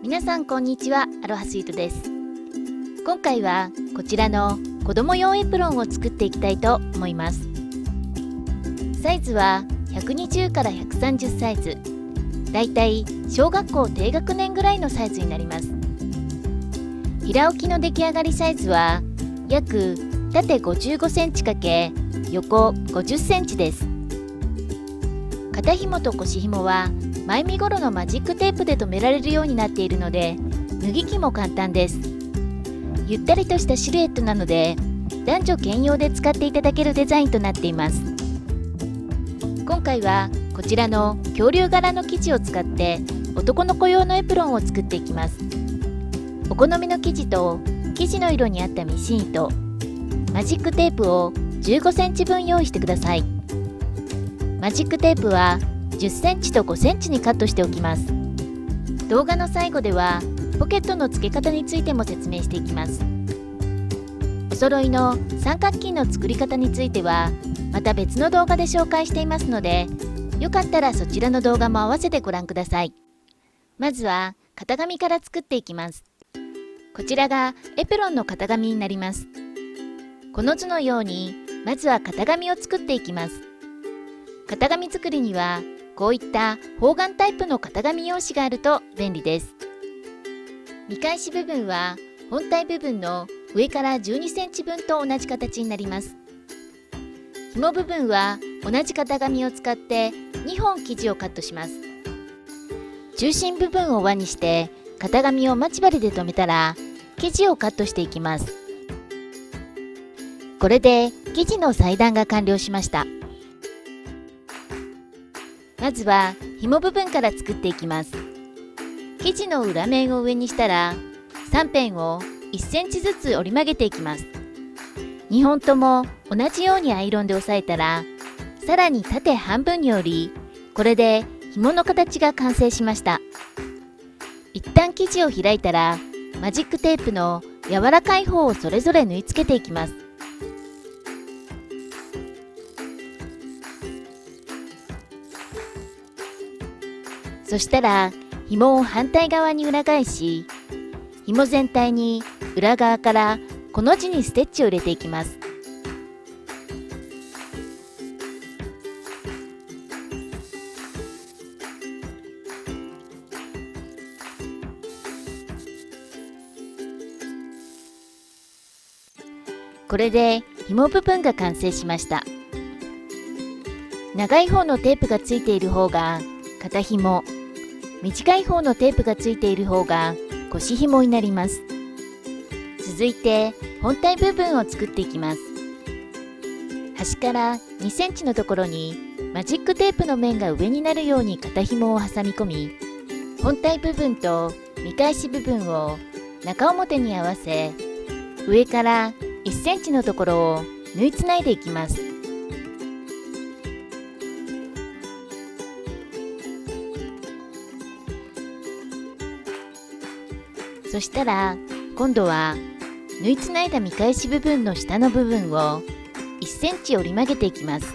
皆さんこんにちは、アロハスイートです。今回はこちらの子供用エプロンを作っていきたいと思います。サイズは120から130サイズ、だいたい小学校低学年ぐらいのサイズになります。平置きの出来上がりサイズは約縦55センチ×横50センチです。肩紐と腰紐は前身頃のマジックテープで留められるようになっているので、脱ぎ着も簡単です。ゆったりとしたシルエットなので、男女兼用で使っていただけるデザインとなっています。今回はこちらの恐竜柄の生地を使って男の子用のエプロンを作っていきます。お好みの生地と生地の色に合ったミシン糸、マジックテープを15センチ分用意してください。マジックテープは10センチと5センチにカットしておきます。動画の最後ではポケットの付け方についても説明していきます。お揃いの三角巾の作り方についてはまた別の動画で紹介していますので、よかったらそちらの動画も合わせてご覧ください。まずは型紙から作っていきます。こちらがエプロンの型紙になります。この図のようにまずは型紙を作っていきます。型紙作りにはこういった方眼タイプの型紙用紙があると便利です。見返し部分は本体部分の上から12センチ分と同じ形になります。紐部分は同じ型紙を使って2本生地をカットします。中心部分を輪にして型紙を待ち針で留めたら生地をカットしていきます。これで生地の裁断が完了しました。まずは紐部分から作っていきます。生地の裏面を上にしたら3辺を1センチずつ折り曲げていきます。2本とも同じようにアイロンで押さえたら、さらに縦半分に折り、これで紐の形が完成しました。一旦生地を開いたらマジックテープの柔らかい方をそれぞれ縫い付けていきます。そしたら紐を反対側に裏返し、紐全体に裏側からこの字にステッチを入れていきます。これで紐部分が完成しました。長い方のテープがついている方が肩紐、短い方のテープがついている方が腰紐になります。続いて本体部分を作っていきます。端から2センチのところにマジックテープの面が上になるように肩紐を挟み込み、本体部分と見返し部分を中表に合わせ、上から1センチのところを縫いつないでいきます。そしたら今度は縫いつないだ見返し部分の下の部分を1センチ折り曲げていきます。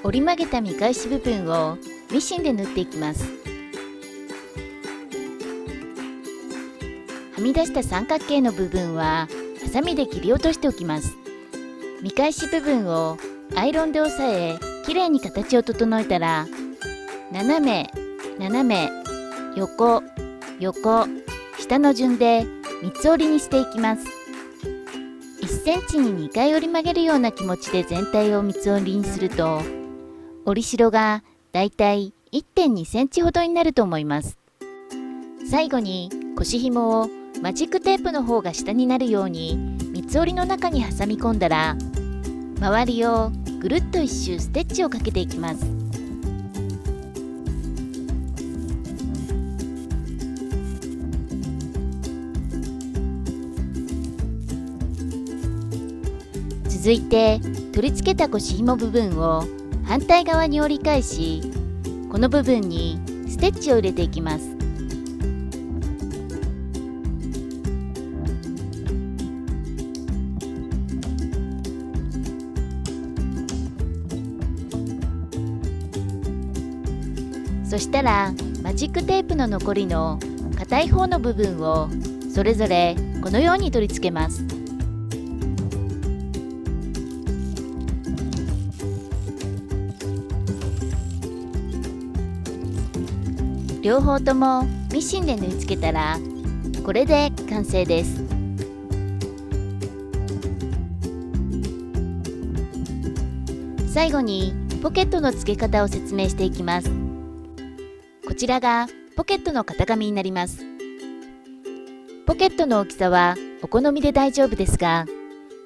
折り曲げた見返し部分をミシンで縫っていきます。はみ出した三角形の部分はハサミで切り落としておきます。見返し部分をアイロンで押さえ、きれいに形を整えたら、斜め、斜め、横、横、下の順で三つ折りにしていきます。1センチに2回折り曲げるような気持ちで全体を三つ折りにすると、折り代がだいたい 1.2 センチほどになると思います。最後に腰紐をマジックテープの方が下になるように三つ折りの中に挟み込んだら、周りをぐるっと一周ステッチをかけていきます。続いて取り付けた腰紐部分を反対側に折り返し、この部分にステッチを入れていきます。そしたらマジックテープの残りの硬い方の部分をそれぞれこのように取り付けます。両方ともミシンで縫い付けたらこれで完成です。最後にポケットの付け方を説明していきます。こちらがポケットの型紙になります。ポケットの大きさはお好みで大丈夫ですが、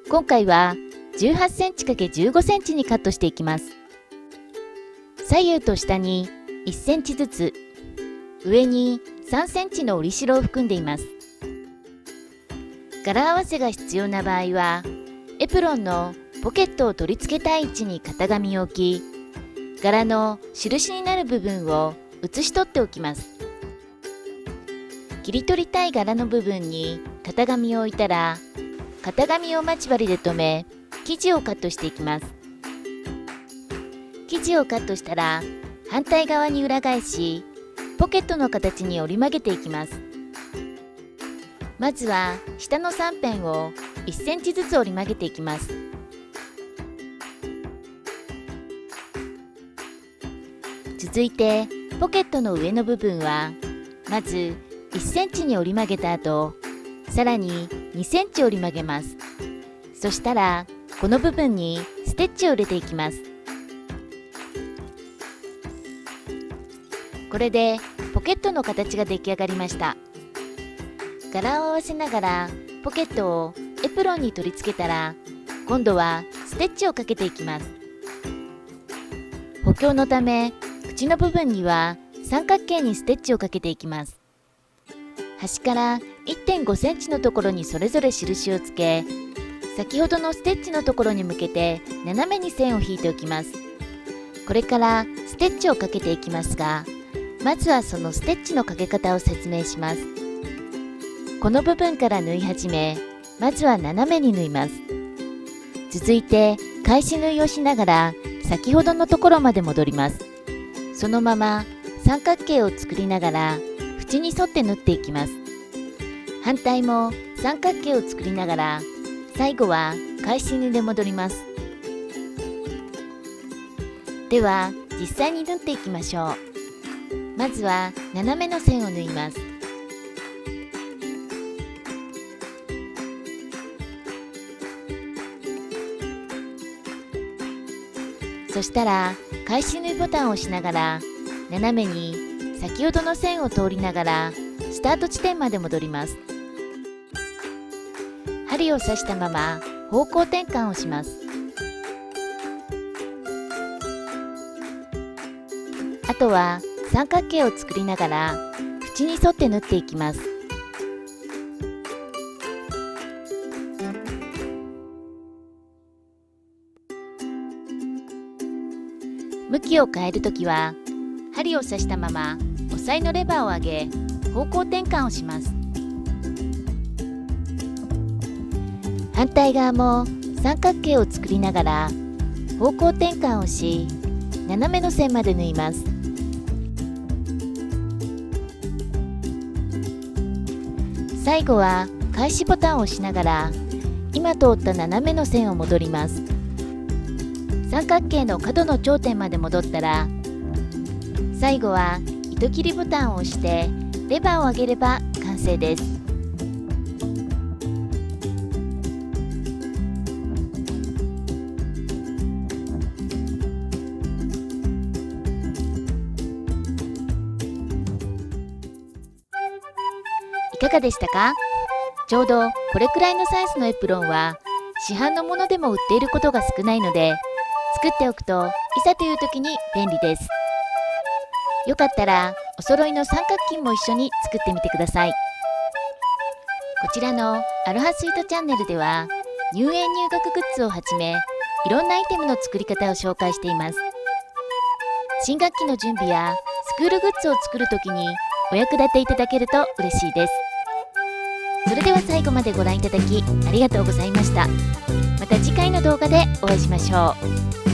今回は18センチ ×15 センチにカットしていきます。左右と下に1センチずつ、上に3センチの折り代を含んでいます。柄合わせが必要な場合は、エプロンのポケットを取り付けたい位置に型紙を置き、柄の印になる部分を写し取っておきます。切り取りたい柄の部分に型紙を置いたら、型紙を待ち針で留め、生地をカットしていきます。生地をカットしたら、反対側に裏返し、ポケットの形に折り曲げていきます。まずは下の3辺を1センチずつ折り曲げていきます。続いてポケットの上の部分はまず1センチに折り曲げた後、さらに2センチ折り曲げます。そしたらこの部分にステッチを入れていきます。これでポケットの形が出来上がりました。柄を合わせながらポケットをエプロンに取り付けたら、今度はステッチをかけていきます。補強のため口の部分には三角形にステッチをかけていきます。端から 1.5 センチのところにそれぞれ印をつけ、先ほどのステッチのところに向けて斜めに線を引いておきます。これからステッチをかけていきますが、まずはそのステッチのかけ方を説明します。この部分から縫い始め、まずは斜めに縫います。続いて返し縫いをしながら先ほどのところまで戻ります。そのまま三角形を作りながら縁に沿って縫っていきます。反対も三角形を作りながら最後は返し縫いで戻ります。では実際に縫っていきましょう。まずは斜めの線を縫います。そしたら返し縫いボタンを押しながら斜めに先ほどの線を通りながらスタート地点まで戻ります。針を刺したまま方向転換をします。あとは三角形を作りながら縁に沿って縫っていきます。向きを変えるときは針を刺したまま押さえのレバーを上げ方向転換をします。反対側も三角形を作りながら方向転換をし、斜めの線まで縫います。最後は返しボタンを押しながら今通った斜めの線を戻ります。三角形の角の頂点まで戻ったら、最後は糸切りボタンを押してレバーを上げれば完成です。いかがでしたか？ちょうどこれくらいのサイズのエプロンは市販のものでも売っていることが少ないので、作っておくといざという時に便利です。よかったらお揃いの三角巾も一緒に作ってみてください。こちらのアロハスイートチャンネルでは入園入学グッズをはじめいろんなアイテムの作り方を紹介しています。新学期の準備やスクールグッズを作るときにお役立ていただけると嬉しいです。それでは最後までご覧いただきありがとうございました。また次回の動画でお会いしましょう。